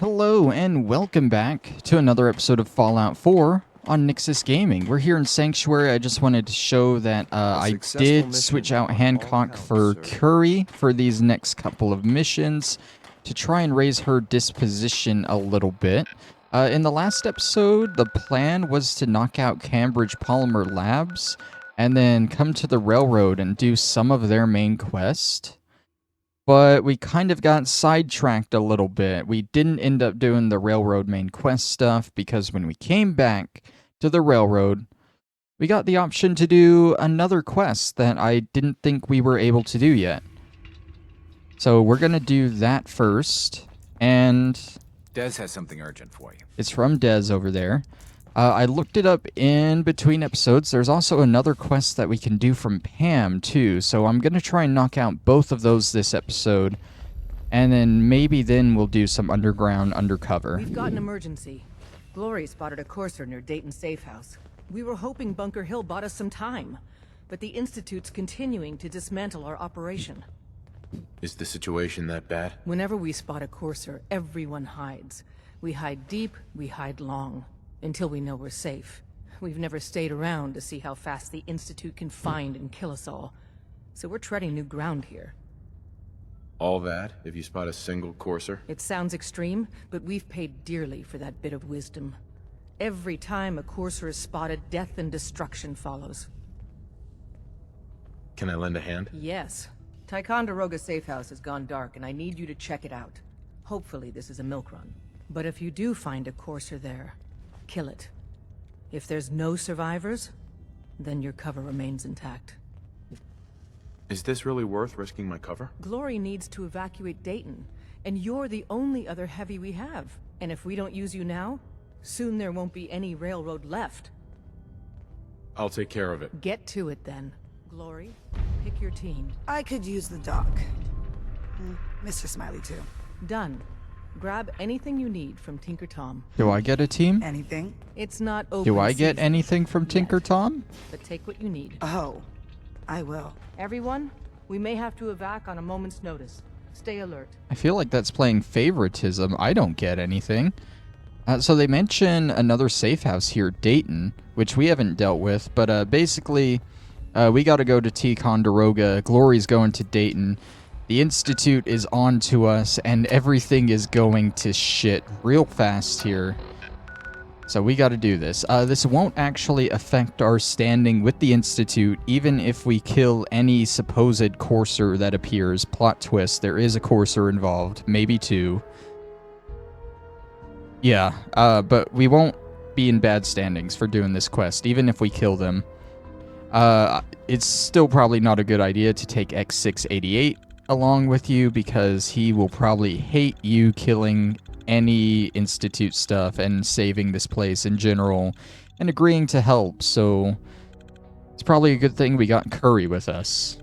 Hello and welcome back to another episode of Fallout 4 on Nyxus Gaming. We're here in Sanctuary. I just wanted to show that I did switch out Hancock for Curry for these next couple of missions to try and raise her disposition a little bit. In the last episode, the plan was to knock out Cambridge Polymer Labs and then come to the railroad and do some of their main quest. But we kind of got sidetracked a little bit. We didn't end up doing the railroad main quest stuff because when we came back to the railroad, we got the option to do another quest that I didn't think we were able to do yet. So we're going to do that first. And Des has something urgent for you. it's from Des over there. I looked it up in between episodes. There's also another quest that we can do from P.A.M. too, so I'm going to try and knock out both of those this episode, and then maybe then we'll do some underground undercover. We've got an emergency. Glory spotted a courser near Dayton Safehouse. We were hoping Bunker Hill bought us some time, but the Institute's continuing to dismantle our operation. Is the situation that bad? Whenever we spot a courser, everyone hides. We hide deep, we hide long. Until we know we're safe. We've never stayed around to see how fast the Institute can find and kill us all. So we're treading new ground here. All that, if you spot a single courser? It sounds extreme, but we've paid dearly for that bit of wisdom. Every time a courser is spotted, death and destruction follows. Can I lend a hand? Yes. Ticonderoga Safehouse has gone dark, and I need you to check it out. Hopefully this is a milk run. But if you do find a courser there, kill it. If there's no survivors, then your cover remains intact. Is this really worth risking my cover? Glory needs to evacuate Dayton, and you're the only other heavy we have. And if we don't use you now, soon there won't be any railroad left. I'll take care of it. Get to it then. Glory, pick your team. I could use the dock. Mr. Smiley, too. Done. Grab anything you need from Tinker Tom. Do I get a team? Anything? It's not open Do I get season anything from Tinker yet, Tom? but take what you need. Oh, I will. Everyone, we may have to evac on a moment's notice. Stay alert. I feel like that's playing favoritism. I don't get anything. So they mention another safe house here, Dayton, which we haven't dealt with, but basically we got to go to Ticonderoga. Glory's going to Dayton. The Institute is on to us, and everything is going to shit real fast here. So we got to do this. This won't actually affect our standing with the Institute, even if we kill any supposed courser that appears. Plot twist, there is a courser involved, maybe two. Yeah, but we won't be in bad standings for doing this quest, even if we kill them. It's still probably not a good idea to take X688 along with you, because he will probably hate you killing any Institute stuff and saving this place in general and agreeing to help, so it's probably a good thing we got Curry with us.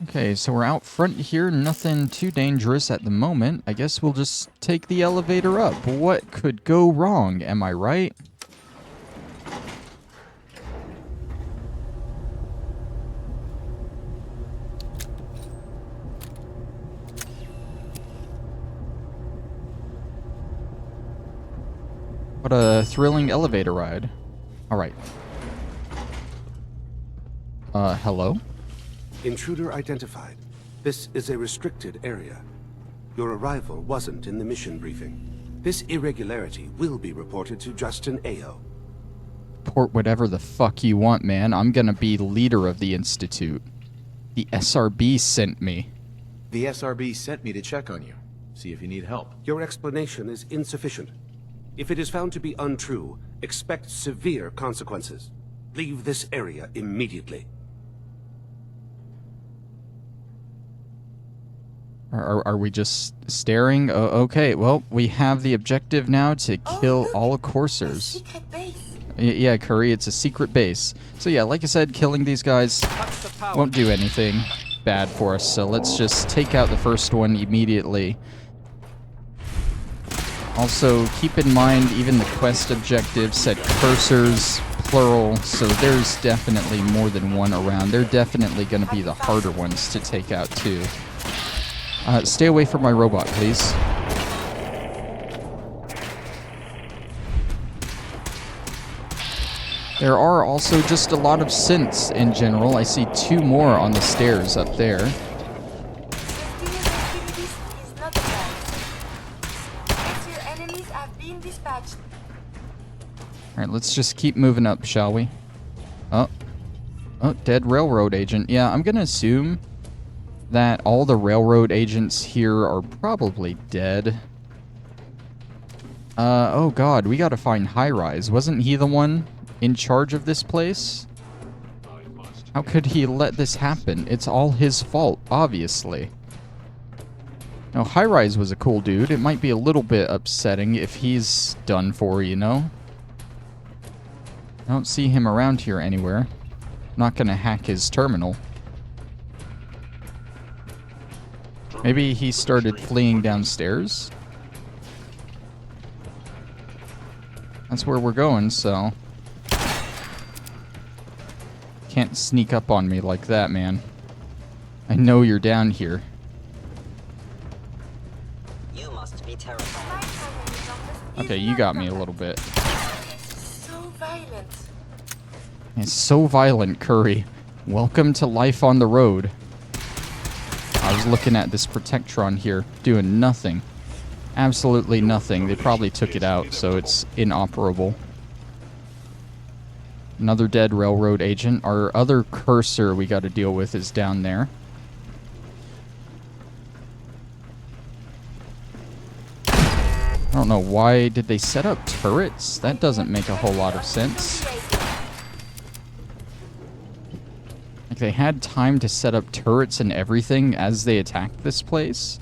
Okay, so we're out front here, nothing too dangerous at the moment. I guess we'll just take the elevator up. What could go wrong, am I right? What a thrilling elevator ride. Alright. Hello? Intruder identified. This is a restricted area. Your arrival wasn't in the mission briefing. This irregularity will be reported to Justin AO. Report whatever the fuck you want, man. I'm gonna be leader of the Institute. The SRB sent me. The SRB sent me to check on you. See if you need help. Your explanation is insufficient. If it is found to be untrue, expect severe consequences. Leave this area immediately. Are we just staring? Okay, well, we have the objective now to kill all coursers. Secret base. Yeah, Curry, it's a secret base. So yeah, like I said, killing these guys won't do anything bad for us, so let's just take out the first one immediately. Also, keep in mind, even the quest objectives said cursors, plural, so there's definitely more than one around. They're definitely going to be the harder ones to take out, too. Stay away from my robot, please. There are also just a lot of synths in general. I see 2 more on the stairs up there. Alright, let's just keep moving up, shall we? Oh, dead railroad agent. Yeah, I'm gonna assume that all the railroad agents here are probably dead. Oh god, we gotta find High Rise. Wasn't he the one in charge of this place? How could he let this happen? It's all his fault, obviously. Now, High Rise was a cool dude. It might be a little bit upsetting if he's done for, you know? I don't see him around here anywhere. I'm not gonna hack his terminal. Maybe he started fleeing downstairs? That's where we're going, so... Can't sneak up on me like that, man. I know you're down here. You must be terrified. Okay, you got me a little bit. So violent. It's so violent, Curry. Welcome to life on the road. I was looking at this Protectron here, doing nothing. Absolutely nothing. They probably took it out, so it's inoperable. Another dead railroad agent. Our other cursor we got to deal with is down there. I don't know, why did they set up turrets? That doesn't make a whole lot of sense. Like, they had time to set up turrets and everything as they attacked this place?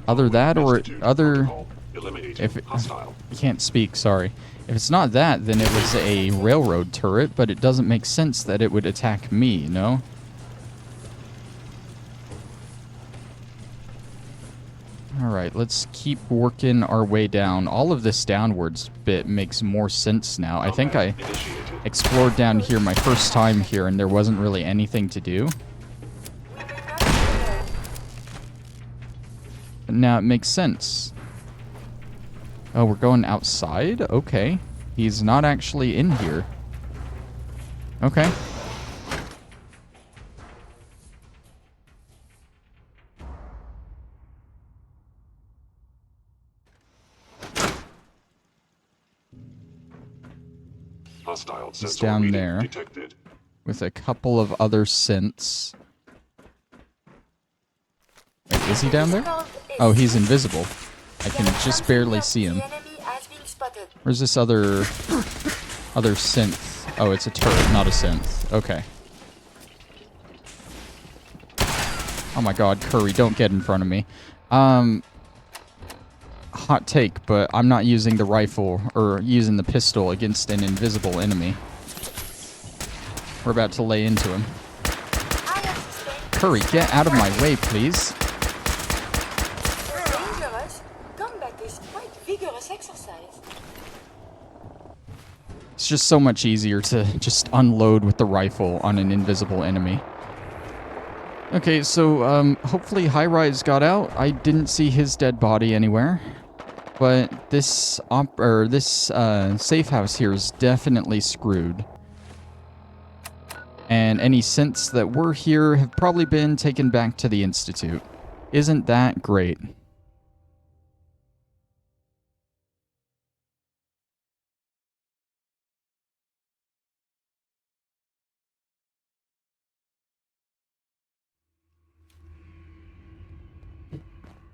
Other that, or other... If it, I can't speak, sorry. If it's not that, then it was a railroad turret, but it doesn't make sense that it would attack me, you know? Alright, let's keep working our way down. All of this downwards bit makes more sense now. I think I explored down here my first time here, and there wasn't really anything to do. But now it makes sense. Oh, we're going outside? Okay. He's not actually in here. Okay. He's down there with a couple of other synths. Wait, is he down there? Oh, he's invisible. I can just barely see him. Where's this other synth? Oh, it's a turret, not a synth. Okay. Oh my god, Curry, don't get in front of me. Hot take, but I'm not using the rifle or using the pistol against an invisible enemy. We're about to lay into him. Curry, get out of my way, please. It's just so much easier to just unload with the rifle on an invisible enemy. Okay, so hopefully High Rise got out. I didn't see his dead body anywhere. But this safe house here is definitely screwed. And any synths that were here have probably been taken back to the Institute. Isn't that great?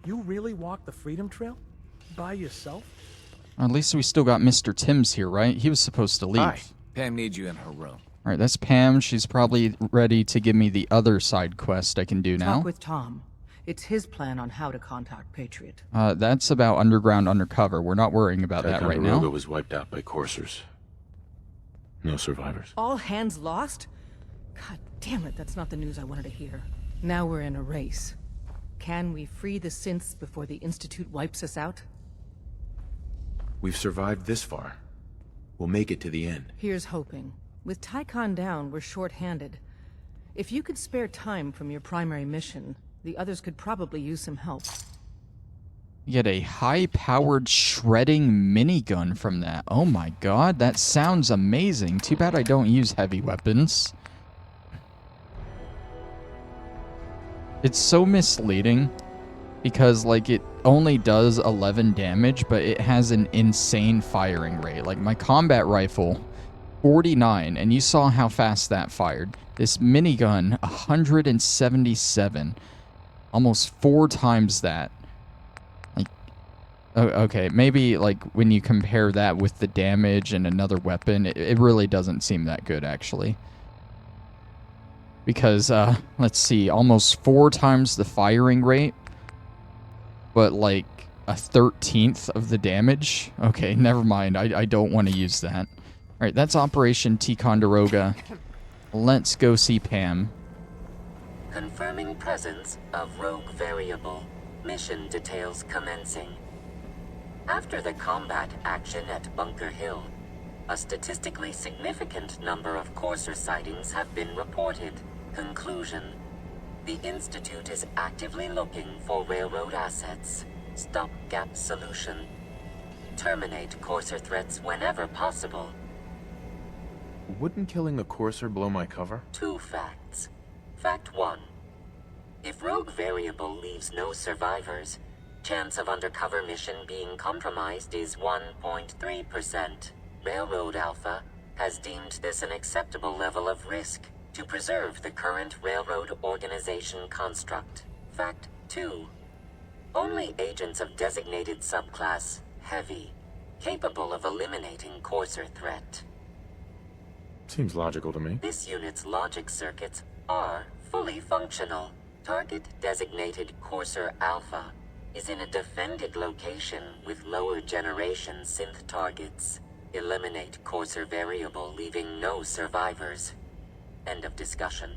You really walked the Freedom Trail? By yourself? At least we still got Mr. Timms here, right? He was supposed to leave. Hi. P.A.M. needs you in her room. Alright, that's P.A.M. She's probably ready to give me the other side quest I can do now. Talk with Tom. It's his plan on how to contact Patriot. That's about Undercover. We're not worrying about that right now. Ticonderoga was wiped out by coursers. No survivors. All hands lost? God damn it, that's not the news I wanted to hear. Now we're in a race. Can we free the synths before the Institute wipes us out? We've survived this far. We'll make it to the end. Here's hoping. With Ticon down, we're short-handed. If you could spare time from your primary mission, the others could probably use some help. You get a high-powered shredding minigun from that. Oh my god, that sounds amazing. Too bad I don't use heavy weapons. It's so misleading because, like, it only does 11 damage, but it has an insane firing rate. Like, my combat rifle, 49, and you saw how fast that fired. This minigun, 177. Almost 4 times that. Like, okay, maybe, like, when you compare that with the damage and another weapon, it really doesn't seem that good, actually. Because, let's see, almost 4 times the firing rate, but like a 13th of the damage. Okay, never mind. I don't want to use that. Alright, that's Operation Ticonderoga. Let's go see P.A.M. Confirming presence of rogue variable. Mission details commencing. After the combat action at Bunker Hill, a statistically significant number of Courser sightings have been reported. Conclusion. The Institute is actively looking for railroad assets. Stopgap solution. Terminate Courser threats whenever possible. Wouldn't killing a Courser blow my cover? 2 facts. Fact 1. If rogue variable leaves no survivors, chance of undercover mission being compromised is 1.3%. Railroad Alpha has deemed this an acceptable level of risk to preserve the current railroad organization construct. Fact 2. Only agents of designated subclass Heavy capable of eliminating Courser threat. Seems logical to me. This unit's logic circuits are fully functional. Target designated Courser Alpha is in a defended location with lower generation synth targets. Eliminate Courser variable, leaving no survivors. End of discussion.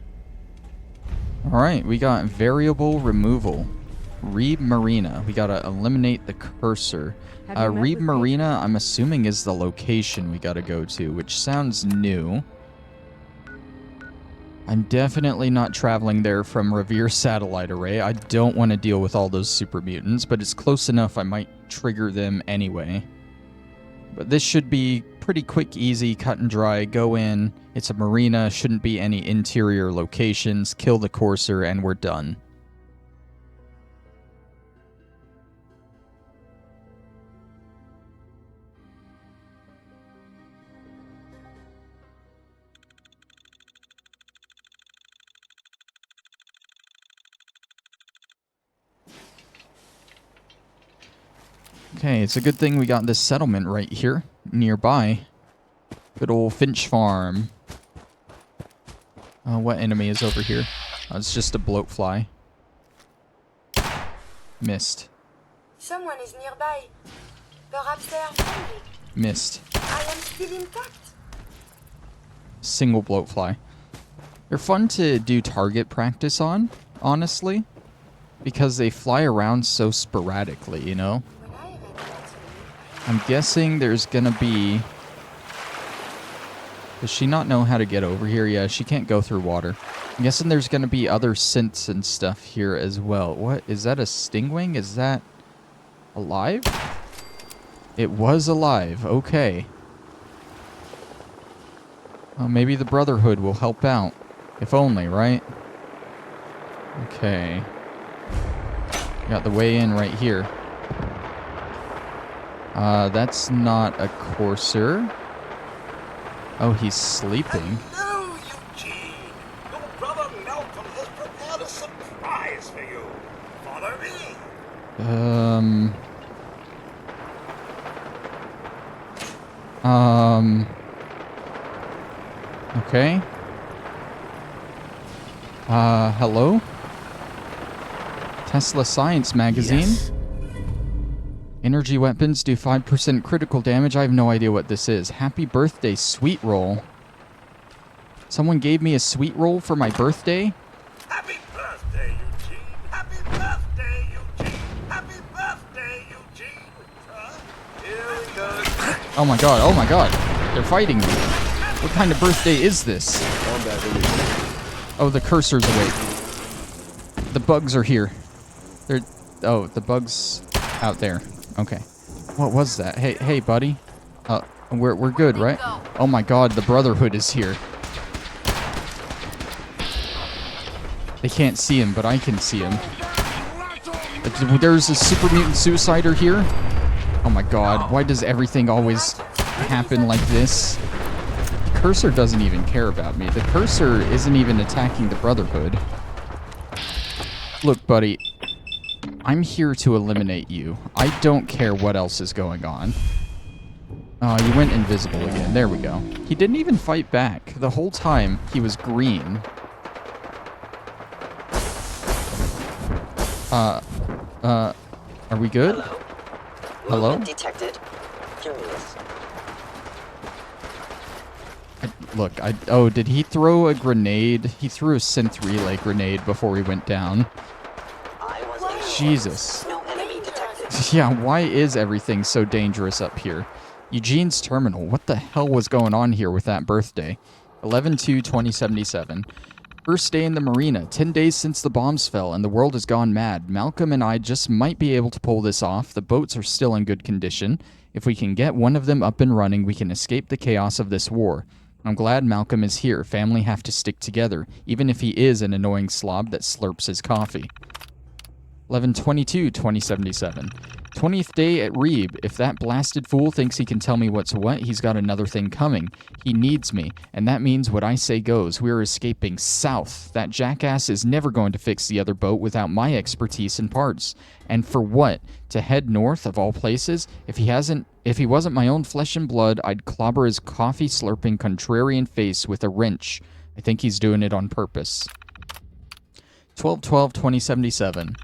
Alright, we got variable removal. Reeb Marina. We gotta eliminate the cursor. Reeb Marina, I'm assuming, is the location we gotta go to, which sounds new. I'm definitely not traveling there from Revere Satellite Array. I don't want to deal with all those super mutants, but it's close enough I might trigger them anyway. But this should be pretty quick, easy, cut and dry. Go in. It's a marina. Shouldn't be any interior locations. Kill the Courser, and we're done. Okay, it's a good thing we got this settlement right here, nearby. Good old Finch Farm. What enemy is over here? Oh, it's just a bloatfly. Missed. Someone is nearby. Perhaps they are friendly. Missed. I am still intact. Single bloatfly. They're fun to do target practice on, honestly. Because they fly around so sporadically, you know? I'm guessing there's gonna be... Does she not know how to get over here? Yeah, she can't go through water. I'm guessing there's gonna be other synths and stuff here as well. What? Is that a stingwing? Is that alive? It was alive. Okay. Well, maybe the Brotherhood will help out. If only, right? Okay. Got the way in right here. That's not a Courser. Oh, he's sleeping. Hello, Eugene. Your brother Malcolm has prepared a surprise for you. Follow me. Okay. Hello? Tesla Science Magazine? Yes. Energy weapons do 5% critical damage. I have no idea what this is. Happy birthday, sweet roll. Someone gave me a sweet roll for my birthday? Happy birthday, Eugene. Happy birthday, Eugene. Happy birthday, Eugene. Here we go. Oh my god, oh my god. They're fighting me. What kind of birthday is this? Oh, the cursor's awake. The bugs are here. They're... Oh, the bugs out there. Okay. What was that? Hey, buddy. We're good, right? Oh my god, the Brotherhood is here. They can't see him, but I can see him. There's a super mutant suicider here. Oh my god, why does everything always happen like this? The cursor doesn't even care about me. The cursor isn't even attacking the Brotherhood. Look, buddy. I'm here to eliminate you. I don't care what else is going on. Oh, you went invisible again. There we go. He didn't even fight back. The whole time, he was green. Are we good? Hello? Detected. Curious. Oh, did he throw a grenade? He threw a synth relay grenade before he went down. Jesus. No enemy detected. Yeah, why is everything so dangerous up here? Eugene's terminal. What the hell was going on here with that birthday? 11/2/2077. First day in the Marina. 10 days since the bombs fell and the world has gone mad. Malcolm and I just might be able to pull this off. The boats are still in good condition. If we can get one of them up and running, we can escape the chaos of this war. I'm glad Malcolm is here. Family have to stick together, even if he is an annoying slob that slurps his coffee. 11/22/2077. 20th day at Reeb. If that blasted fool thinks he can tell me what's what, he's got another thing coming. He needs me, and that means what I say goes. We're escaping south. That jackass is never going to fix the other boat without my expertise and parts. And for what? To head north of all places? If he wasn't my own flesh and blood, I'd clobber his coffee-slurping contrarian face with a wrench. I think he's doing it on purpose. 12/12/2077.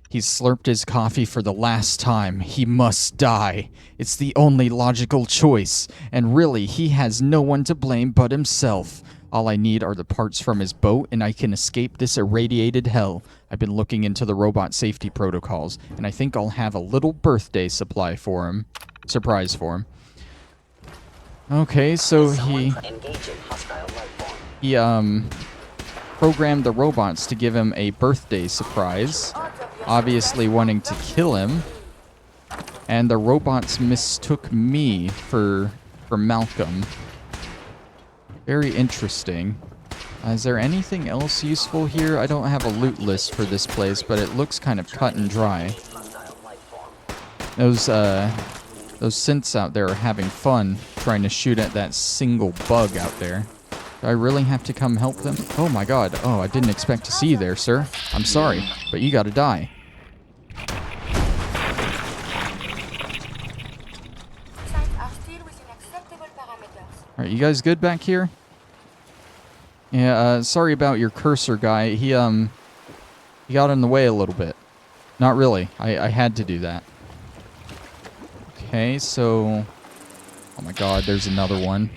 He's slurped his coffee for the last time. He must die. It's the only logical choice. And really, he has no one to blame but himself. All I need are the parts from his boat, and I can escape this irradiated hell. I've been looking into the robot safety protocols, and I think I'll have a little birthday surprise for him. Okay, so he programmed the robots to give him a birthday surprise, obviously wanting to kill him, and the robots mistook me for Malcolm. Very interesting. Is there anything else useful here? I don't have a loot list for this place, but it looks kind of cut and dry. Those synths out there are having fun trying to shoot at that single bug out there. Do I really have to come help them? Oh my god. Oh, I didn't expect to see you there, sir. I'm sorry, but you gotta die. Alright, you guys good back here? Yeah, sorry about your cursor guy. He got in the way a little bit. Not really. I had to do that. Okay, so... Oh my god, there's another one.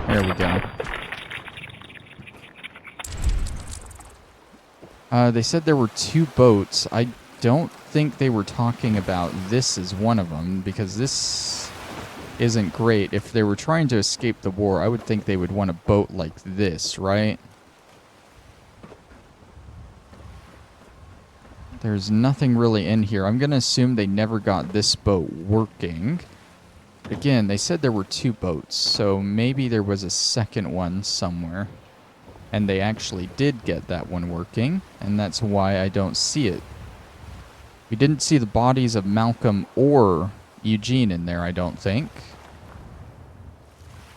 There we go. They said there were 2 boats. I don't think they were talking about this as one of them, because this isn't great. If they were trying to escape the war, I would think they would want a boat like this, right? There's nothing really in here. I'm gonna assume they never got this boat working. Again, they said there were 2 boats, so maybe there was a second one somewhere. And they actually did get that one working, and that's why I don't see it. We didn't see the bodies of Malcolm or Eugene in there, I don't think.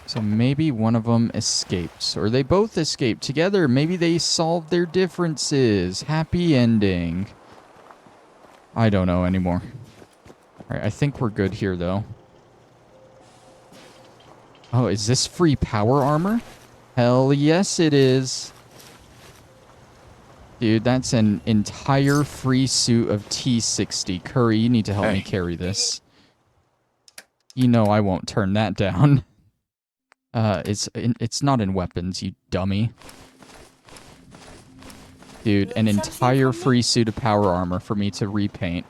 So maybe one of them escaped, or they both escaped together. Maybe they solved their differences. Happy ending. I don't know anymore. Alright, I think we're good here, though. Oh, is this free power armor? Hell yes, it is. Dude, that's an entire free suit of T60. Curry, you need to help me carry this. You know I won't turn that down. It's not in weapons, you dummy. Dude, an entire free suit of power armor for me to repaint.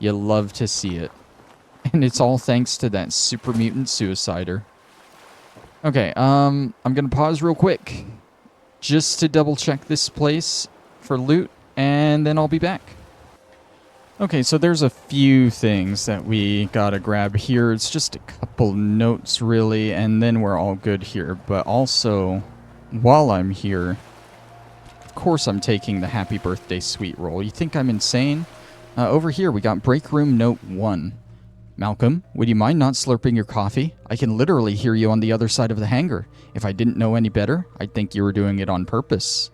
You love to see it. And it's all thanks to that super mutant suicider. Okay, I'm gonna pause real quick just to double check this place for loot, and then I'll be back. Okay, so there's a few things that we gotta grab here. It's just a couple notes, really, and then we're all good here. But also, while I'm here, of course I'm taking the happy birthday sweet roll. You think I'm insane? Over here, we got break room note 1. Malcolm, would you mind not slurping your coffee? I can literally hear you on the other side of the hangar. If I didn't know any better, I'd think you were doing it on purpose.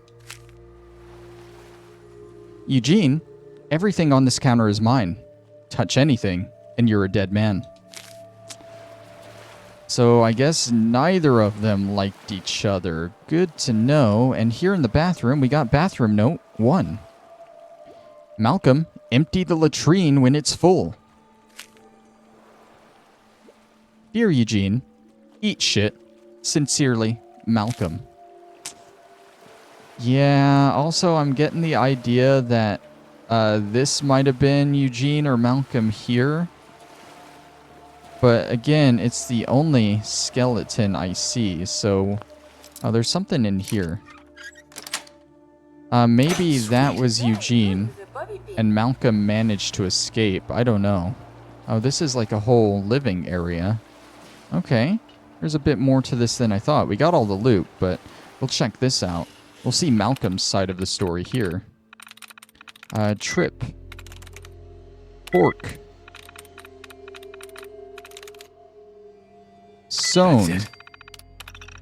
Eugene, everything on this counter is mine. Touch anything, and you're a dead man. So I guess neither of them liked each other. Good to know. And here in the bathroom, we got bathroom note 1. Malcolm, empty the latrine when it's full. Dear Eugene, eat shit. Sincerely, Malcolm. Yeah, also I'm getting the idea that this might have been Eugene or Malcolm here. But again, it's the only skeleton I see, so... Oh, there's something in here. Maybe that was Eugene, and Malcolm managed to escape. I don't know. Oh, this is like a whole living area. Okay, there's a bit more to this than I thought. We got all the loot, but we'll check this out. We'll see Malcolm's side of the story here. Trip. Pork. Sewn.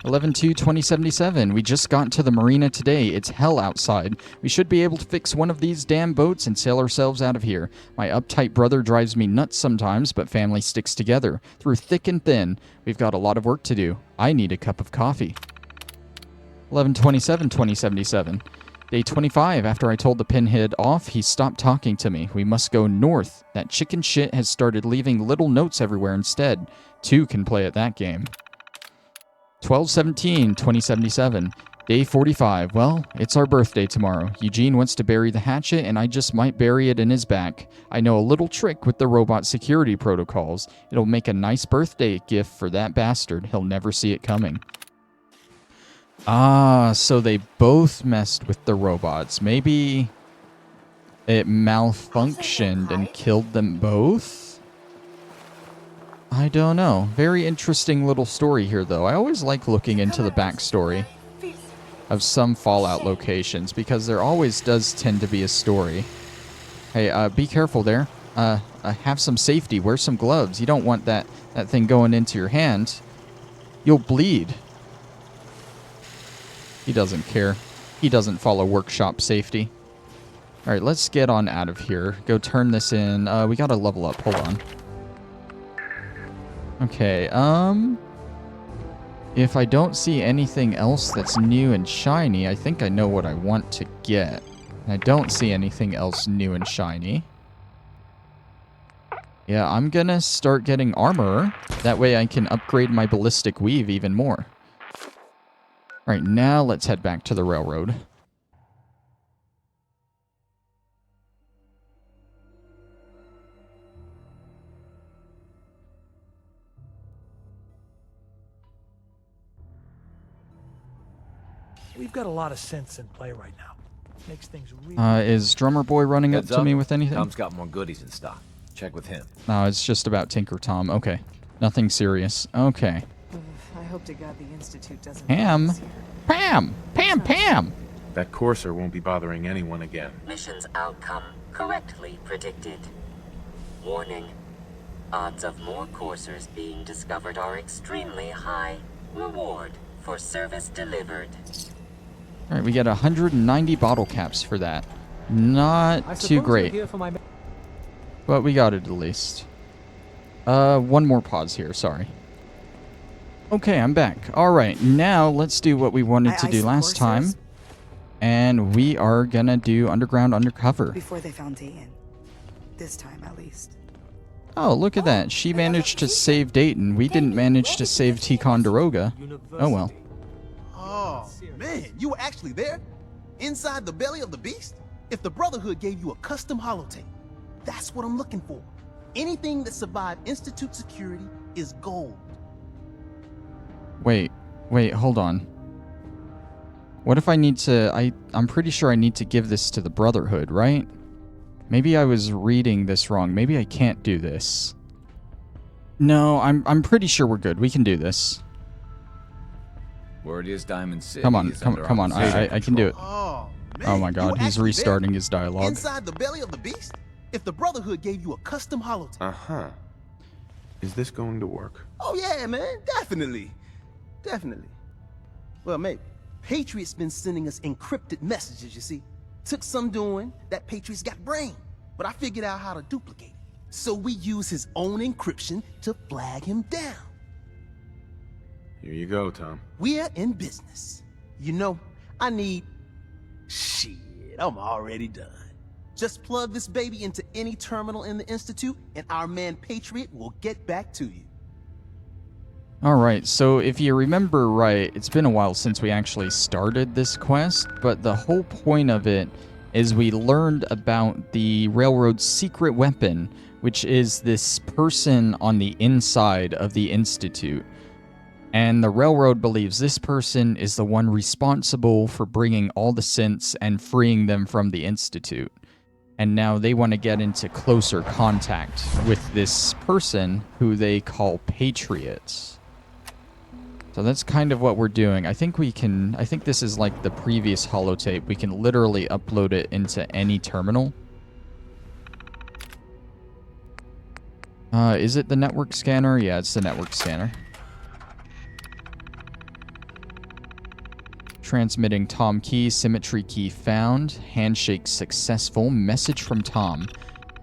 11/2/2077. We just got to the Marina today. It's hell outside. We should be able to fix one of these damn boats and sail ourselves out of here. My uptight brother drives me nuts sometimes, but family sticks together. Through thick and thin, we've got a lot of work to do. I need a cup of coffee. 11/27/2077. Day 25. After I told the pinhead off, he stopped talking to me. We must go north. That chicken shit has started leaving little notes everywhere instead. 2 can play at that game. 12/17/2077. Day 45. Well, it's our birthday tomorrow. Eugene wants to bury the hatchet, and I just might bury it in his back. I know a little trick with the robot security protocols. It'll make a nice birthday gift for that bastard. He'll never see it coming. Ah, so they both messed with the robots. Maybe it malfunctioned and killed them both? I don't know. Very interesting little story here, though. I always like looking into the backstory of some Fallout locations, because there always does tend to be a story. Hey, be careful there. Have some safety. Wear some gloves. You don't want that thing going into your hand. You'll bleed. He doesn't care. He doesn't follow workshop safety. Alright, let's get on out of here. Go turn this in. We gotta level up. Hold on. Okay, if I don't see anything else that's new and shiny, I think I know what I want to get. I don't see anything else new and shiny. Yeah, I'm gonna start getting armor. That way I can upgrade my ballistic weave even more. Alright, now let's head back to the railroad. We've got a lot of synths in play right now. Makes things really... Is Drummer Boy running up to me with anything? Tom's got more goodies in stock. Check with him. No, it's just about Tinker Tom. Okay. Nothing serious. Okay. I hope to God the Institute doesn't... P.A.M. P.A.M. P.A.M. P.A.M. That courser won't be bothering anyone again. Mission's outcome correctly predicted. Warning. Odds of more coursers being discovered are extremely high. Reward for service delivered. Alright, we get 190 bottle caps for that. Not too great. But we got it at least. One more pause here, sorry. Okay, I'm back. Alright, now let's do what we wanted to do last time. And we are gonna do Undercover. Before they found Dayton. This time, at least. Oh, look at that. She managed to save Dayton. We didn't manage to save Ticonderoga. Oh well. Oh, man, you were actually there? Inside the belly of the beast? If the Brotherhood gave you a custom holotape, That's what I'm looking for. Anything that survived Institute security is gold. Wait, hold on. What if I need to... I'm pretty sure I need to give this to the Brotherhood, right? Maybe I was reading this wrong. Maybe I can't do this. No, I'm pretty sure we're good. We can do this. Word is Diamond City. Come on. I can do it. Oh, man. Oh my god, he's restarting his dialogue. Inside the belly of the beast? If the Brotherhood gave you a custom holotape. Uh-huh. Is this going to work? Oh yeah, man. Definitely. Well, maybe. Patriot's been sending us encrypted messages, you see. Took some doing. That Patriot's got brain. But I figured out how to duplicate it. So we use his own encryption to flag him down. Here you go, Tom. We're in business. You know, I need... Shit, I'm already done. Just plug this baby into any terminal in the Institute, and our man Patriot will get back to you. Alright, so if you remember right, it's been a while since we actually started this quest, but the whole point of it is we learned about the Railroad's secret weapon, which is this person on the inside of the Institute. And the Railroad believes this person is the one responsible for bringing all the synths and freeing them from the Institute. And now they want to get into closer contact with this person who they call Patriot. So that's kind of what we're doing. I think this is like the previous holotape. We can literally upload it into any terminal. Is it the network scanner? Yeah, it's the network scanner. Transmitting Tom key, symmetry key found, handshake successful, message from Tom.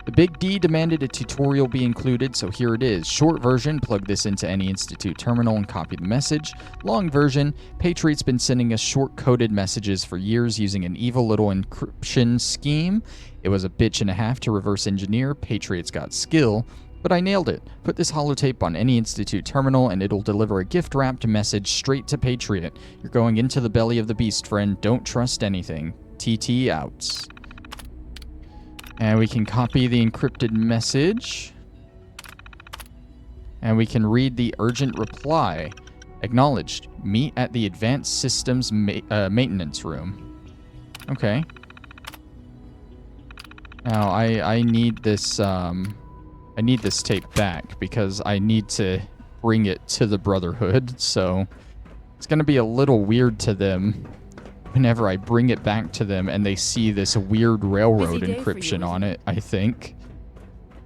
The Big D demanded a tutorial be included, so here it is. Short version, plug this into any Institute terminal and copy the message. Long version, Patriot's been sending us short-coded messages for years using an evil little encryption scheme. It was a bitch and a half to reverse engineer. Patriot's got skill, but I nailed it. Put this holotape on any Institute terminal and it'll deliver a gift-wrapped message straight to Patriot. You're going into the belly of the beast, friend. Don't trust anything. TT out. And we can copy the encrypted message. And we can read the urgent reply. Acknowledged. Meet at the Advanced Systems Maintenance Room. Okay. Now, I need this, tape back because I need to bring it to the Brotherhood, so it's gonna be a little weird to them whenever I bring it back to them and they see this weird railroad encryption on it, I think.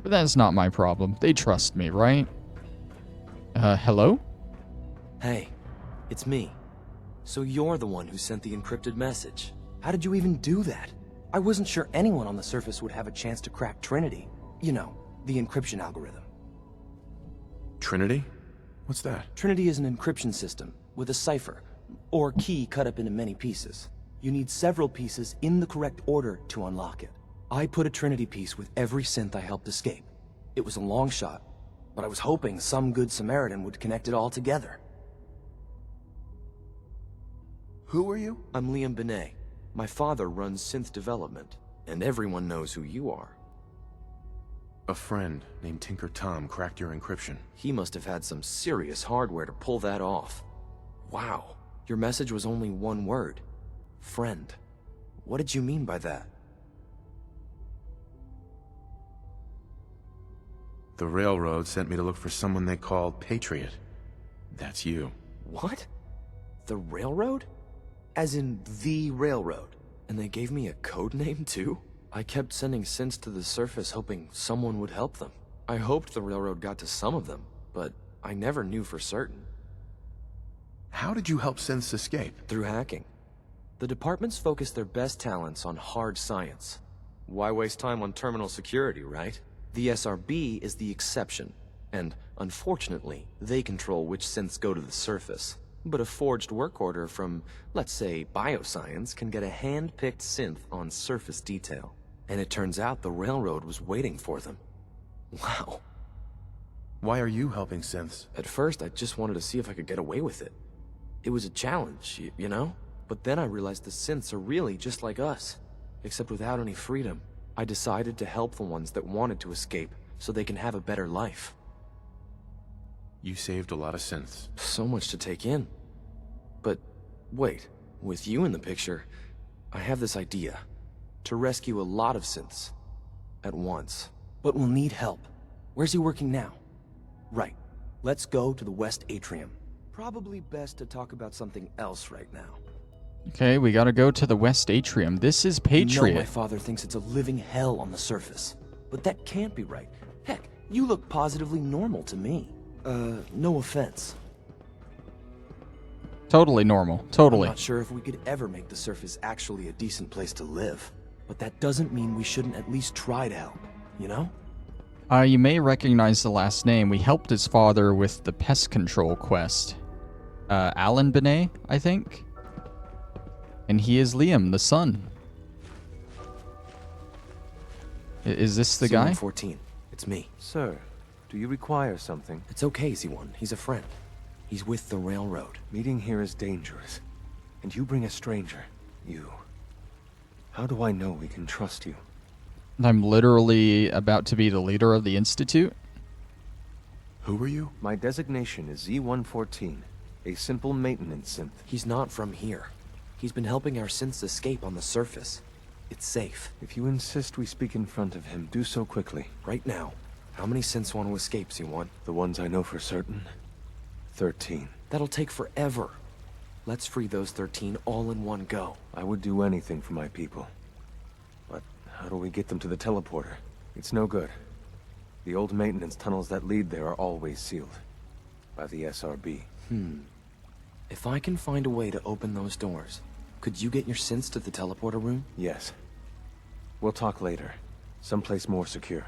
But that's not my problem. They trust me, right? Hello? Hey, it's me. So you're the one who sent the encrypted message. How did you even do that? I wasn't sure anyone on the surface would have a chance to crack Trinity. You know, the encryption algorithm. Trinity? What's that? Trinity is an encryption system with a cipher, or key cut up into many pieces. You need several pieces in the correct order to unlock it. I put a Trinity piece with every synth I helped escape. It was a long shot, but I was hoping some good Samaritan would connect it all together. Who are you? I'm Liam Benet. My father runs synth development, and everyone knows who you are. A friend named Tinker Tom cracked your encryption. He must have had some serious hardware to pull that off. Wow. Your message was only one word. Friend. What did you mean by that? The Railroad sent me to look for someone they called Patriot. That's you. What? The Railroad? As in the Railroad? And they gave me a code name too? I kept sending synths to the surface hoping someone would help them. I hoped the Railroad got to some of them, but I never knew for certain. How did you help synths escape? Through hacking. The departments focus their best talents on hard science. Why waste time on terminal security, right? The SRB is the exception, and unfortunately, they control which synths go to the surface. But a forged work order from, let's say, bioscience can get a hand-picked synth on surface detail. And it turns out the Railroad was waiting for them. Wow. Why are you helping synths? At first, I just wanted to see if I could get away with it. It was a challenge, you know? But then I realized the synths are really just like us, except without any freedom. I decided to help the ones that wanted to escape so they can have a better life. You saved a lot of synths. So much to take in. But wait, with you in the picture, I have this idea. To rescue a lot of synths at once. But we'll need help. Where's he working now? Right. Let's go to the West Atrium. Probably best to talk about something else right now. Okay, we gotta go to the West Atrium. This is Patriot. I know my father thinks it's a living hell on the surface. But that can't be right. Heck, you look positively normal to me. No offense. Totally normal. Totally. I'm not sure if we could ever make the surface actually a decent place to live. But that doesn't mean we shouldn't at least try to help, you know? You may recognize the last name. We helped his father with the pest control quest. Alan Benet, I think? And he is Liam, the son. Is this the guy? 14. It's me. Sir, do you require something? It's okay, Z1. He's a friend. He's with the railroad. Meeting here is dangerous. And you bring a stranger. You. How do I know we can trust you? I'm literally about to be the leader of the Institute. Who are you? My designation is Z114, a simple maintenance synth. He's not from here. He's been helping our synths escape on the surface. It's safe. If you insist we speak in front of him, do so quickly. Right now. How many synths want to escape, Z1? The ones I know for certain. 13. That'll take forever. Let's free those 13 all in one go. I would do anything for my people. But how do we get them to the teleporter? It's no good. The old maintenance tunnels that lead there are always sealed. By the SRB. If I can find a way to open those doors, could you get your synths to the teleporter room? Yes. We'll talk later. Someplace more secure.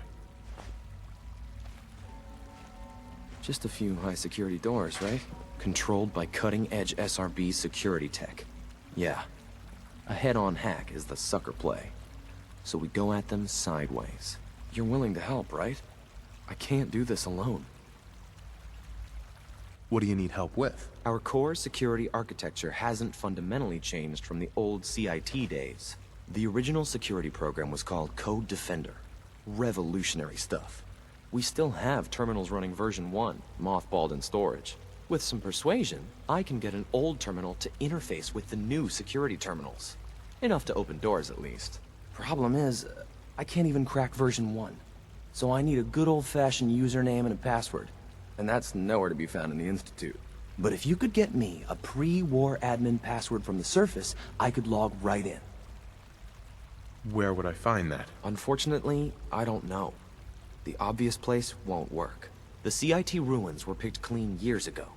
Just a few high-security doors, right? Controlled by cutting-edge SRB security tech. Yeah. A head-on hack is the sucker play. So we go at them sideways. You're willing to help, right? I can't do this alone. What do you need help with? Our core security architecture hasn't fundamentally changed from the old CIT days. The original security program was called Code Defender. Revolutionary stuff. We still have terminals running version 1, mothballed in storage. With some persuasion, I can get an old terminal to interface with the new security terminals. Enough to open doors, at least. Problem is, I can't even crack version 1. So I need a good old-fashioned username and a password. And that's nowhere to be found in the Institute. But if you could get me a pre-war admin password from the surface, I could log right in. Where would I find that? Unfortunately, I don't know. The obvious place won't work. The CIT ruins were picked clean years ago,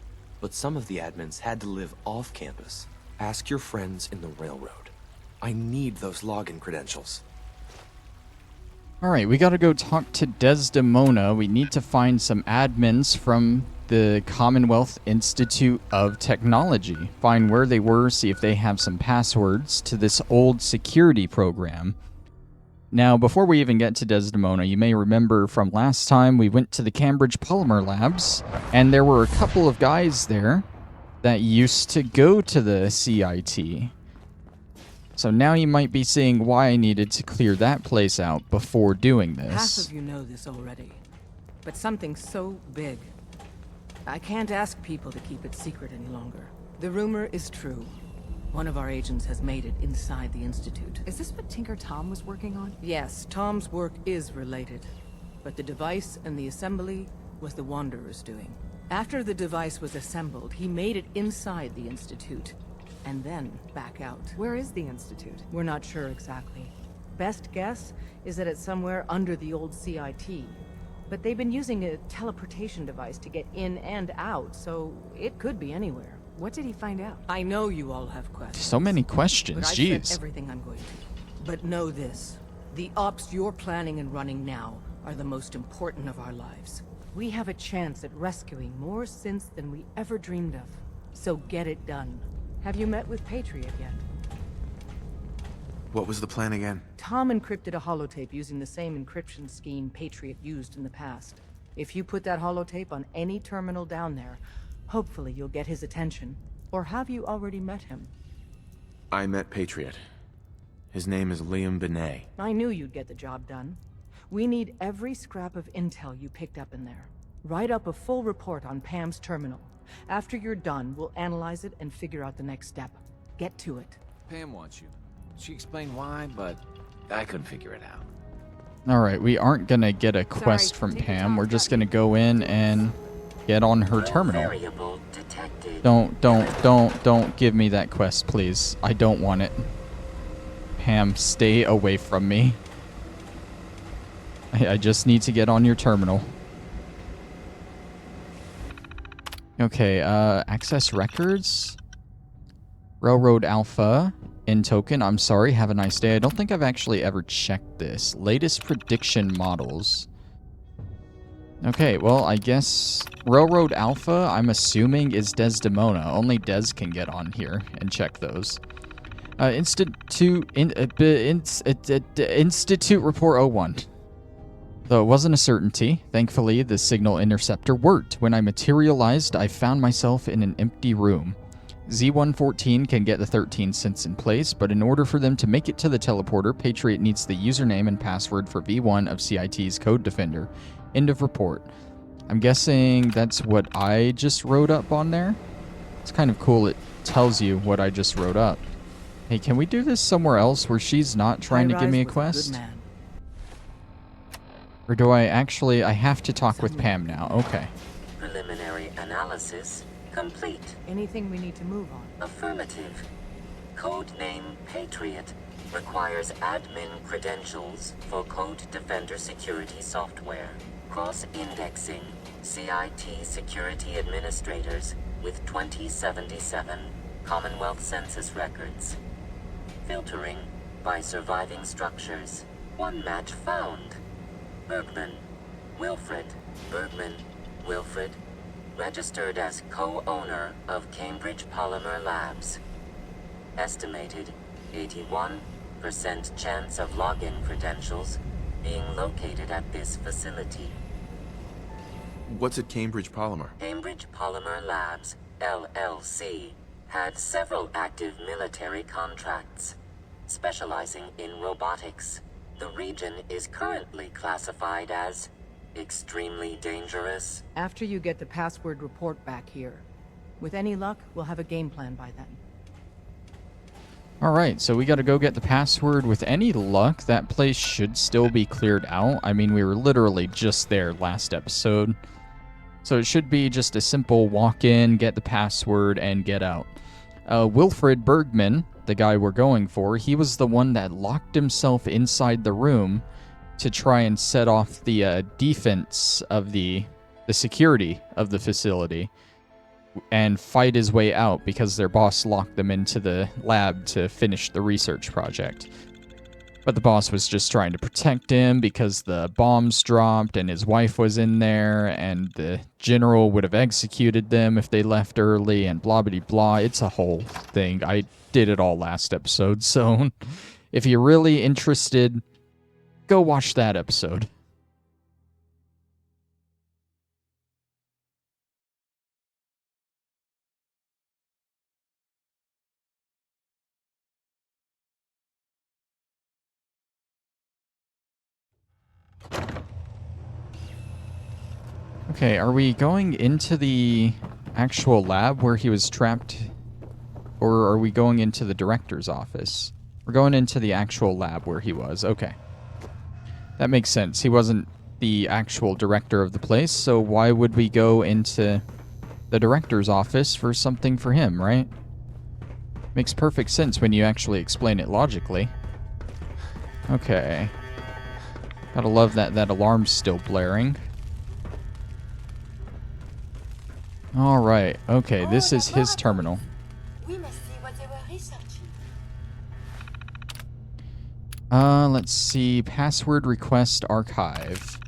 but some of the admins had to live off campus. Ask your friends in the railroad. I need those login credentials. Alright, we gotta go talk to Desdemona. We need to find some admins from the Commonwealth Institute of Technology. Find where they were, see if they have some passwords to this old security program. Now, before we even get to Desdemona, you may remember from last time we went to the Cambridge Polymer Labs, and there were a couple of guys there that used to go to the CIT. So now you might be seeing why I needed to clear that place out before doing this. Half of you know this already, but something so big. I can't ask people to keep it secret any longer. The rumor is true. One of our agents has made it inside the Institute. Is this what Tinker Tom was working on? Yes, Tom's work is related. But the device and the assembly was the Wanderer's doing. After the device was assembled, he made it inside the Institute. And then back out. Where is the Institute? We're not sure exactly. Best guess is that it's somewhere under the old CIT. But they've been using a teleportation device to get in and out, so it could be anywhere. What did he find out? I know you all have questions. So many questions, but I've jeez. said everything I'm going to. But know this. The ops you're planning and running now are the most important of our lives. We have a chance at rescuing more synths than we ever dreamed of. So get it done. Have you met with Patriot yet? What was the plan again? Tom encrypted a holotape using the same encryption scheme Patriot used in the past. If you put that holotape on any terminal down there, hopefully you'll get his attention. Or have you already met him? I met Patriot. His name is Liam Benet. I knew you'd get the job done. We need every scrap of intel you picked up in there. Write up a full report on P.A.M.'s terminal. After you're done, we'll analyze it and figure out the next step. Get to it. P.A.M. wants you. She explained why, but I couldn't figure it out. Alright, we aren't gonna get a quest from P.A.M. We're just gonna go in and get on her terminal. Don't give me that quest, please. I don't want it. P.A.M., stay away from me. I just need to get on your terminal. Okay, access records. Railroad Alpha. In token, I'm sorry, have a nice day. I don't think I've actually ever checked this. Latest prediction models. Okay, well, I guess Railroad Alpha, I'm assuming, is Desdemona. Only Des can get on here and check those. Institute Report 01. Though it wasn't a certainty, thankfully the signal interceptor worked. When I materialized, I found myself in an empty room. Z-114 can get the 13 synths in place, but in order for them to make it to the teleporter, Patriot needs the username and password for V1 of CIT's Code Defender. End of report. I'm guessing that's what I just wrote up on there. It's kind of cool. It tells you what I just wrote up. Hey, can we do this somewhere else where she's not trying to give me a quest? Or do I actually... I have to talk with P.A.M. now. Okay. Preliminary analysis complete. Anything we need to move on? Affirmative. Codename Patriot requires admin credentials for Code Defender security software. Cross-indexing CIT security administrators with 2077 Commonwealth Census records. Filtering by surviving structures. One match found. Bergman. Wilfred. Bergman. Wilfred. Registered as co-owner of Cambridge Polymer Labs. Estimated 81% chance of login credentials being located at this facility. What's at Cambridge Polymer? Cambridge Polymer Labs, LLC, had several active military contracts, specializing in robotics. The region is currently classified as extremely dangerous. After you get the password report back here. With any luck, we'll have a game plan by then. Alright, so we gotta go get the password. With any luck, that place should still be cleared out. I mean, we were literally just there last episode. So it should be just a simple walk in, get the password, and get out. Wilfred Bergman, the guy we're going for, he was the one that locked himself inside the room to try and set off the defense of the security of the facility and fight his way out because their boss locked them into the lab to finish the research project. But the boss was just trying to protect him because the bombs dropped and his wife was in there and the general would have executed them if they left early and blah blah blah. It's a whole thing. I did it all last episode, so if you're really interested, go watch that episode. Okay, are we going into the actual lab where he was trapped? Or are we going into the director's office? We're going into the actual lab where he was. Okay. That makes sense. He wasn't the actual director of the place, so why would we go into the director's office for something for him, right? Makes perfect sense when you actually explain it logically. Okay. Gotta love that that alarm's still blaring. Alright, okay, this is his terminal. We must see what they were researching. Let's see. Password request archive.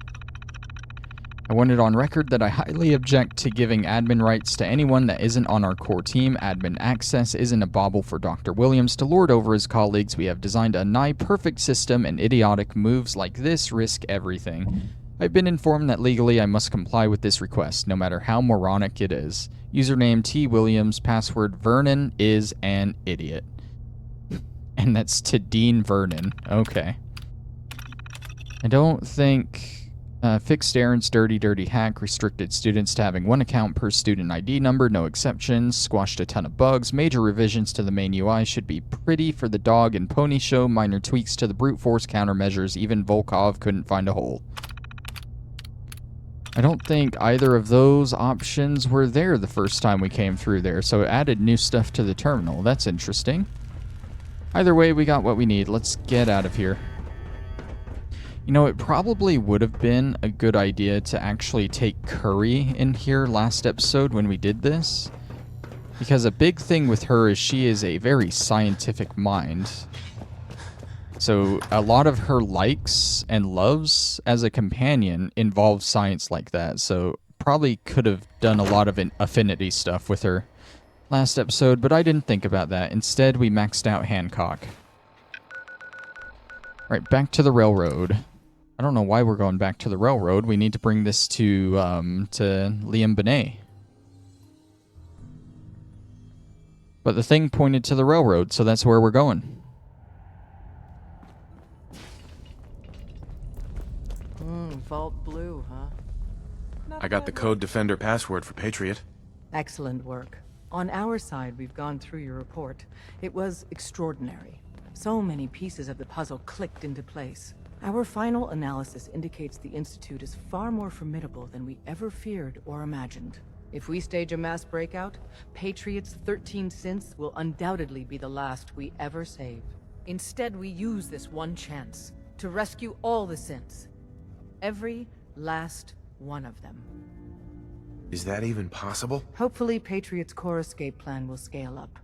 I want it on record that I highly object to giving admin rights to anyone that isn't on our core team. Admin access isn't a bauble for Dr. Williams to lord over his colleagues. We have designed a nigh-perfect system, and idiotic moves like this risk everything. I've been informed that legally I must comply with this request, no matter how moronic it is. Username T. Williams, password Vernon is an idiot. And that's to Dean Vernon. Okay. I don't think... fixed errands, dirty hack, restricted students to having 1 account per student ID number, no exceptions, squashed a ton of bugs, major revisions to the main UI, should be pretty for the dog and pony show, minor tweaks to the brute force countermeasures, even Volkov couldn't find a hole. I don't think either of those options were there the first time we came through there, so it added new stuff to the terminal. That's interesting. Either way, we got what we need. Let's get out of here. You know, it probably would have been a good idea to actually take Curry in here last episode when we did this. Because a big thing with her is she is a very scientific mind. So a lot of her likes and loves as a companion involve science like that. So probably could have done a lot of affinity stuff with her last episode, but I didn't think about that. Instead, we maxed out Hancock. Alright, back to the railroad. I don't know why we're going back to the railroad. We need to bring this to Liam Benet. But the thing pointed to the railroad, so that's where we're going. Vault Blue, huh? I got the Code Defender password for Patriot. Excellent work. On our side, we've gone through your report. It was extraordinary. So many pieces of the puzzle clicked into place. Our final analysis indicates the Institute is far more formidable than we ever feared or imagined. If we stage a mass breakout, Patriot's 13 synths will undoubtedly be the last we ever save. Instead, we use this one chance to rescue all the synths. Every last one of them. Is that even possible? Hopefully, Patriot's core escape plan will scale up.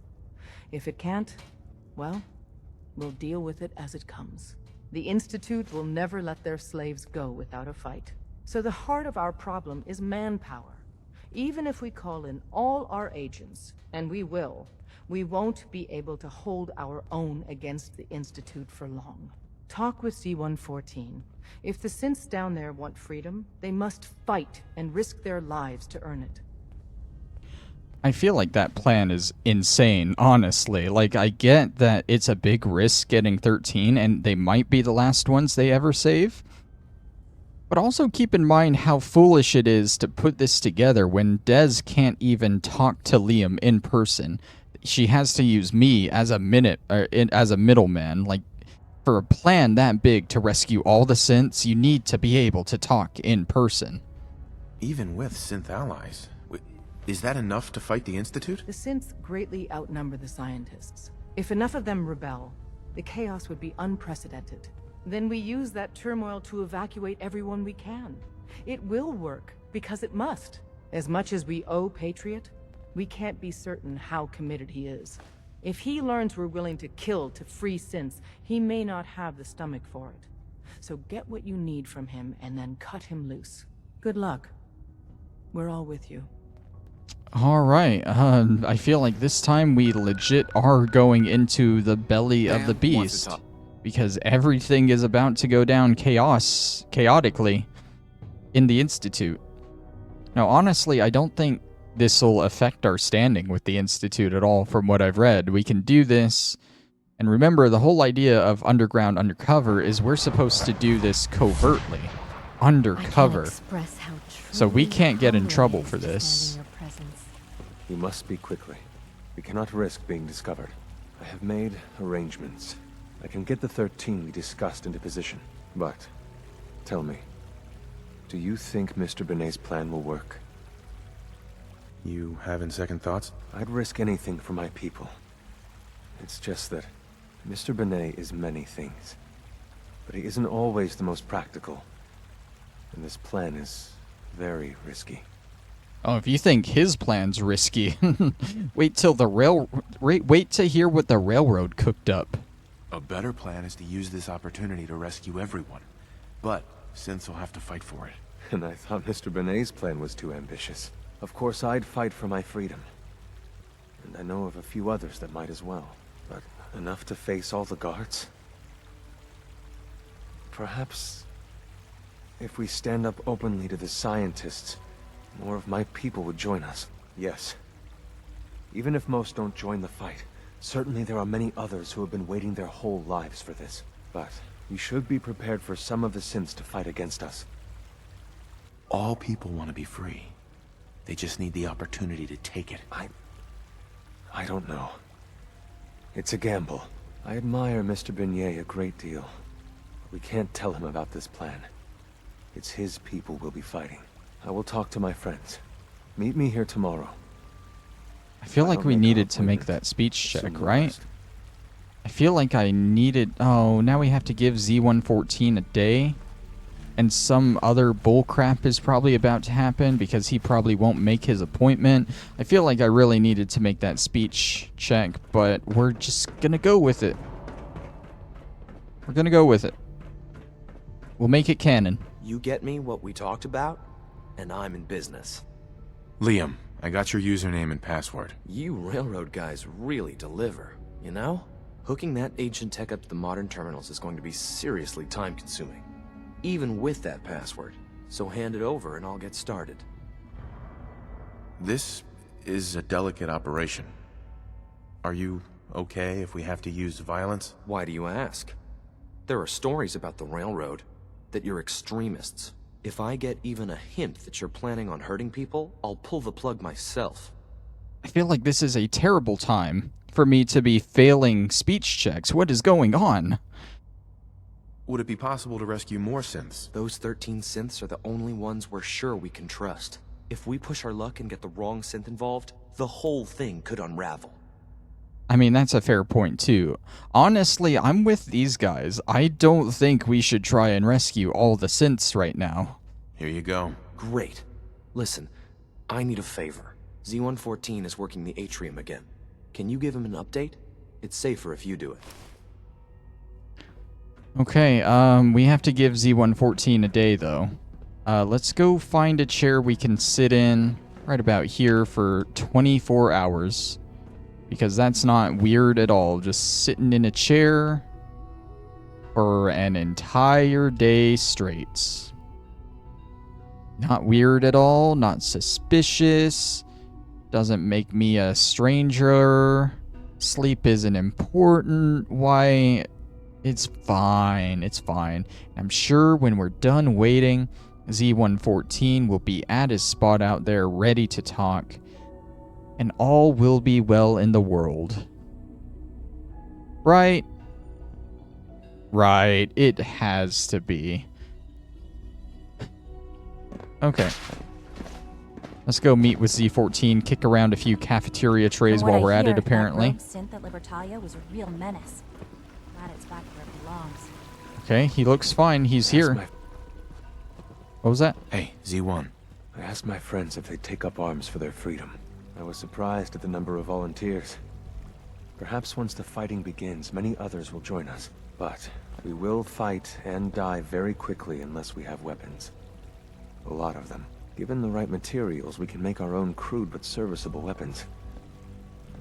If it can't, well, we'll deal with it as it comes. The Institute will never let their slaves go without a fight. So the heart of our problem is manpower. Even if we call in all our agents, and we will, we won't be able to hold our own against the Institute for long. Talk with C-114. If the synths down there want freedom, they must fight and risk their lives to earn it. I feel like that plan is insane, honestly. Like, I get that it's a big risk getting 13, and they might be the last ones they ever save. But also keep in mind how foolish it is to put this together when Des can't even talk to Liam in person. She has to use me as a middleman. Like, for a plan that big to rescue all the synths, you need to be able to talk in person. Even with synth allies. Is that enough to fight the Institute? The synths greatly outnumber the scientists. If enough of them rebel, the chaos would be unprecedented. Then we use that turmoil to evacuate everyone we can. It will work, because it must. As much as we owe Patriot, we can't be certain how committed he is. If he learns we're willing to kill to free synths, he may not have the stomach for it. So get what you need from him and then cut him loose. Good luck. We're all with you. Alright, I feel like this time we legit are going into the belly of the beast. Because everything is about to go down chaotically in the Institute. Now, honestly, I don't think this will affect our standing with the Institute at all from what I've read. We can do this. And remember, the whole idea of Undercover is we're supposed to do this covertly. Undercover. So we can't get in trouble for this. We must speak quickly. We cannot risk being discovered. I have made arrangements. I can get the 13 we discussed into position. But, tell me, do you think Mr. Benet's plan will work? You having second thoughts? I'd risk anything for my people. It's just that Mr. Benet is many things. But he isn't always the most practical. And this plan is very risky. Oh, if you think his plan's risky, wait till wait to hear what the railroad cooked up. A better plan is to use this opportunity to rescue everyone. But synths will have to fight for it. And I thought Mr. Benet's plan was too ambitious. Of course, I'd fight for my freedom. And I know of a few others that might as well. But enough to face all the guards? Perhaps if we stand up openly to the scientists, more of my people would join us. Yes. Even if most don't join the fight, Certainly there are many others who have been waiting their whole lives for this. But we should be prepared for some of the synths to fight against us. All people want to be free. They just need the opportunity to take it. I don't know. It's a gamble. I admire Mr. Beignet a great deal. But we can't tell him about this plan. It's his people we'll be fighting. I will talk to my friends. Meet me here tomorrow. I feel like we needed to make that speech check, right? I feel like I needed... Oh, now we have to give Z114 a day. And some other bullcrap is probably about to happen because he probably won't make his appointment. I feel like I really needed to make that speech check, but we're just gonna go with it. We're gonna go with it. We'll make it canon. You get me what we talked about, and I'm in business. Liam, I got your username and password. You railroad guys really deliver, you know? Hooking that ancient tech up to the modern terminals is going to be seriously time-consuming. Even with that password. So hand it over and I'll get started. This is a delicate operation. Are you okay if we have to use violence? Why do you ask? There are stories about the railroad, that you're extremists. If I get even a hint that you're planning on hurting people, I'll pull the plug myself. I feel like this is a terrible time for me to be failing speech checks. What is going on? Would it be possible to rescue more synths? Those 13 synths are the only ones we're sure we can trust. If we push our luck and get the wrong synth involved, the whole thing could unravel. I mean, that's a fair point, too. Honestly, I'm with these guys. I don't think we should try and rescue all the synths right now. Here you go. Great. Listen, I need a favor. Z114 is working the atrium again. Can you give him an update? It's safer if you do it. Okay, we have to give Z114 a day, though. Let's go find a chair we can sit in right about here for 24 hours. Because that's not weird at all. Just sitting in a chair for an entire day straight. Not weird at all, not suspicious. Doesn't make me a stranger. Sleep isn't important. Why... It's fine. It's fine. I'm sure when we're done waiting, Z114 will be at his spot out there ready to talk. And all will be well in the world. Right? Right. It has to be. Okay. Let's go meet with Z14, kick around a few cafeteria trays while we're at it, apparently. That synth at Libertalia was a real menace. Glad it's back where it belongs. Okay, he looks fine. He's here. What was that? Hey, Z1. I asked my friends if they'd take up arms for their freedom. I was surprised at the number of volunteers. Perhaps once the fighting begins, many others will join us. But we will fight and die very quickly unless we have weapons. A lot of them. Given the right materials, we can make our own crude but serviceable weapons.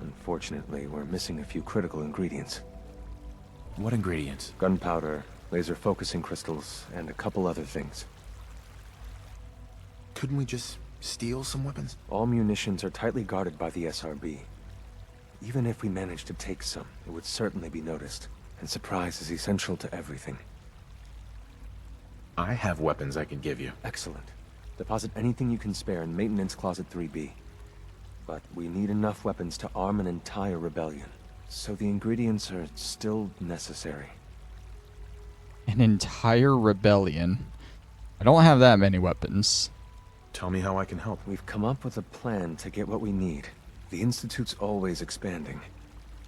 Unfortunately, we're missing a few critical ingredients. What ingredients? Gunpowder, laser focusing crystals, and a couple other things. Couldn't we just steal some weapons? All munitions are tightly guarded by the SRB. Even if we managed to take some, it would certainly be noticed. And surprise is essential to everything. I have weapons I can give you. Excellent. Deposit anything you can spare in Maintenance Closet 3B. But we need enough weapons to arm an entire rebellion. So the ingredients are still necessary. An entire rebellion? I don't have that many weapons. Tell me how I can help. We've come up with a plan to get what we need. The Institute's always expanding.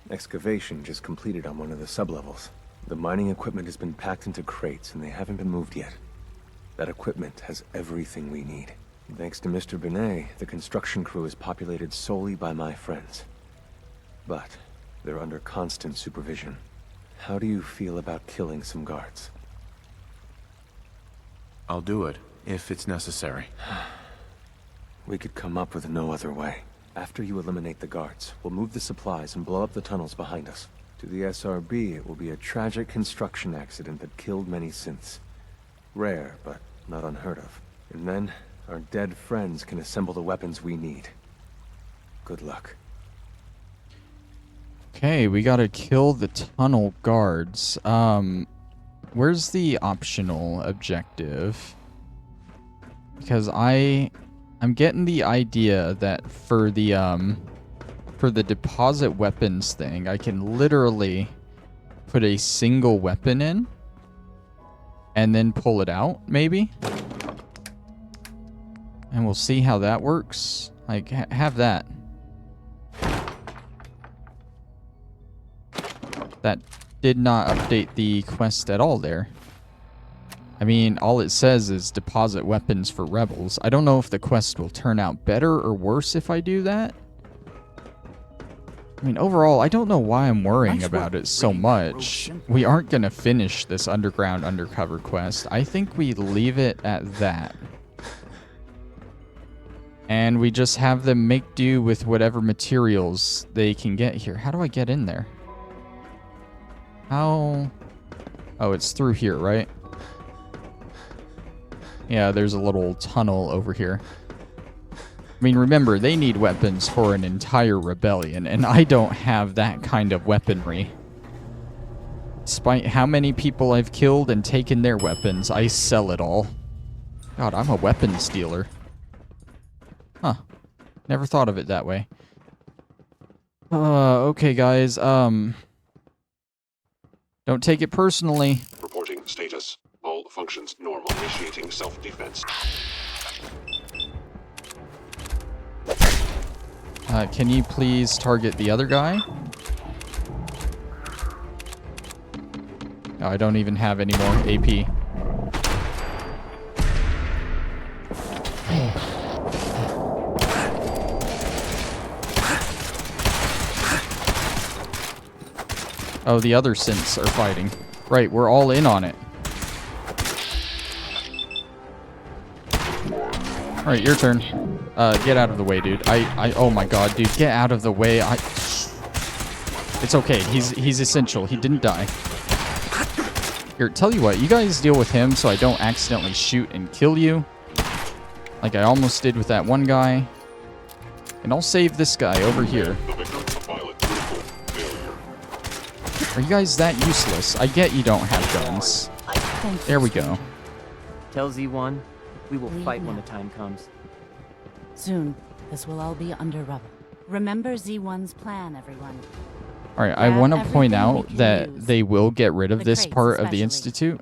Excavation just completed on one of the sublevels. The mining equipment has been packed into crates and they haven't been moved yet. That equipment has everything we need. Thanks to Mr. Beignet, the construction crew is populated solely by my friends. But they're under constant supervision. How do you feel about killing some guards? I'll do it, if it's necessary. We could come up with no other way. After you eliminate the guards, we'll move the supplies and blow up the tunnels behind us. To the SRB, it will be a tragic construction accident that killed many synths. Rare, but not unheard of. And then, our dead friends can assemble the weapons we need. Good luck. Okay, we gotta kill the tunnel guards. Where's the optional objective? Because I'm getting the idea that for the deposit weapons thing, I can literally put a single weapon in and then pull it out, maybe? And we'll see how that works. Like, have that. That did not update the quest at all there. I mean, all it says is deposit weapons for rebels. I don't know if the quest will turn out better or worse if I do that. I mean, overall, I don't know why I'm worrying about it so much. We aren't going to finish this underground undercover quest. I think we leave it at that. And we just have them make do with whatever materials they can get here. How do I get in there? How? Oh, it's through here, right? Yeah, there's a little tunnel over here. I mean, remember, they need weapons for an entire rebellion, and I don't have that kind of weaponry. Despite how many people I've killed and taken their weapons, I sell it all. God, I'm a weapons dealer. Huh. Never thought of it that way. Okay, guys, don't take it personally. Reporting status. All functions normal. Initiating self-defense. Can you please target the other guy? Oh, I don't even have any more AP. Oh, the other synths are fighting. Right, we're all in on it. Alright, your turn. Get out of the way, dude. Oh my god, dude, get out of the way. It's okay. He's essential. He didn't die. Here, tell you what, you guys deal with him so I don't accidentally shoot and kill you. Like I almost did with that one guy. And I'll save this guy over here. Are you guys that useless? I get you don't have guns. There we go. Tell Z1, we will fight when the time comes. Soon, this will all be under rubble. Remember Z1's plan, everyone. Alright, I want to point out that they will get rid of this part of the Institute.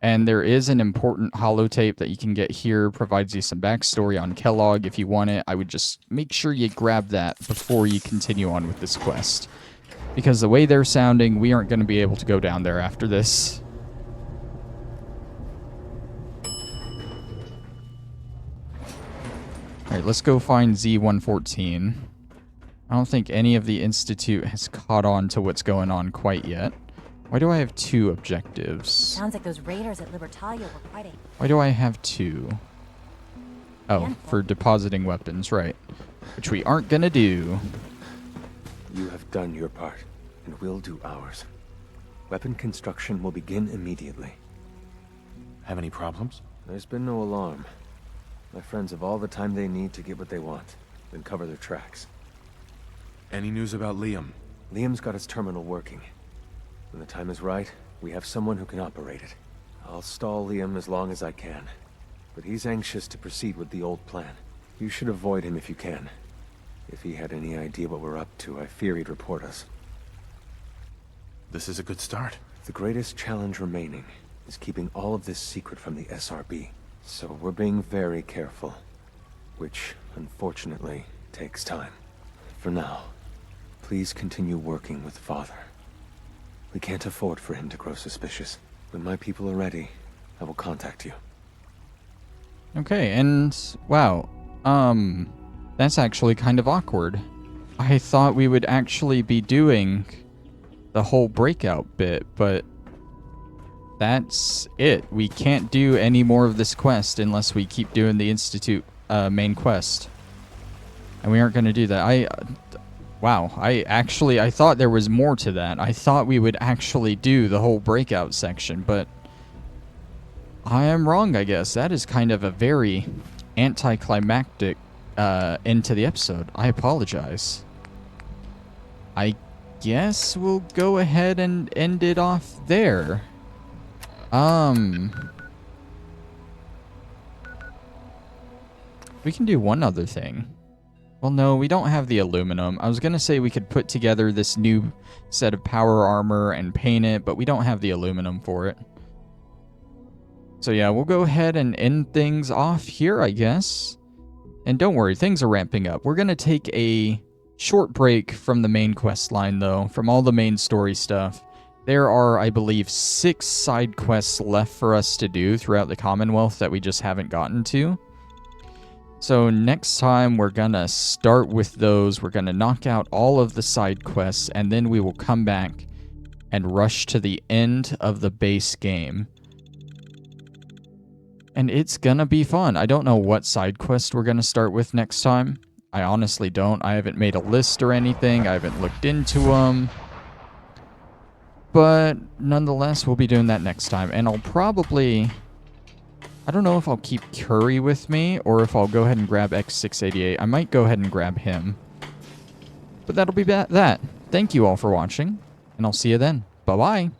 And there is an important holotape that you can get here. Provides you some backstory on Kellogg if you want it. I would just make sure you grab that before you continue on with this quest. Because the way they're sounding, we aren't going to be able to go down there after this. Alright, let's go find Z114. I don't think any of the Institute has caught on to what's going on quite yet. Why do I have 2 objectives? Sounds like those raiders at Libertalia were fighting. Why do I have 2? Oh, for depositing weapons, right. Which we aren't gonna do. You have done your part, and we'll do ours. Weapon construction will begin immediately. Have any problems? There's been no alarm. My friends have all the time they need to get what they want, then cover their tracks. Any news about Liam? Liam's got his terminal working. When the time is right, we have someone who can operate it. I'll stall Liam as long as I can, but he's anxious to proceed with the old plan. You should avoid him if you can. If he had any idea what we're up to, I fear he'd report us. This is a good start. The greatest challenge remaining is keeping all of this secret from the SRB. So we're being very careful, which, unfortunately, takes time. For now, please continue working with Father. We can't afford for him to grow suspicious. When my people are ready, I will contact you. Okay, and wow, that's actually kind of awkward. I thought we would actually be doing the whole breakout bit, but that's it. We can't do any more of this quest unless we keep doing the Institute main quest. And we aren't going to do that. Wow, I thought there was more to that. I thought we would actually do the whole breakout section, but I am wrong, I guess. That is kind of a very anticlimactic end to the episode. I apologize. I guess we'll go ahead and end it off there. We can do one other thing. Well, no, we don't have the aluminum. I was going to say we could put together this new set of power armor and paint it, but we don't have the aluminum for it. So yeah, we'll go ahead and end things off here, I guess. And don't worry, things are ramping up. We're going to take a short break from the main quest line, though, from all the main story stuff. There are, I believe, 6 side quests left for us to do throughout the Commonwealth that we just haven't gotten to. So next time, we're going to start with those. We're going to knock out all of the side quests, and then we will come back and rush to the end of the base game. And it's going to be fun. I don't know what side quest we're going to start with next time. I honestly don't. I haven't made a list or anything. I haven't looked into them. But nonetheless, we'll be doing that next time. And I'll probably... I don't know if I'll keep Curry with me or if I'll go ahead and grab X688. I might go ahead and grab him. But that'll be that. Thank you all for watching, and I'll see you then. Bye-bye.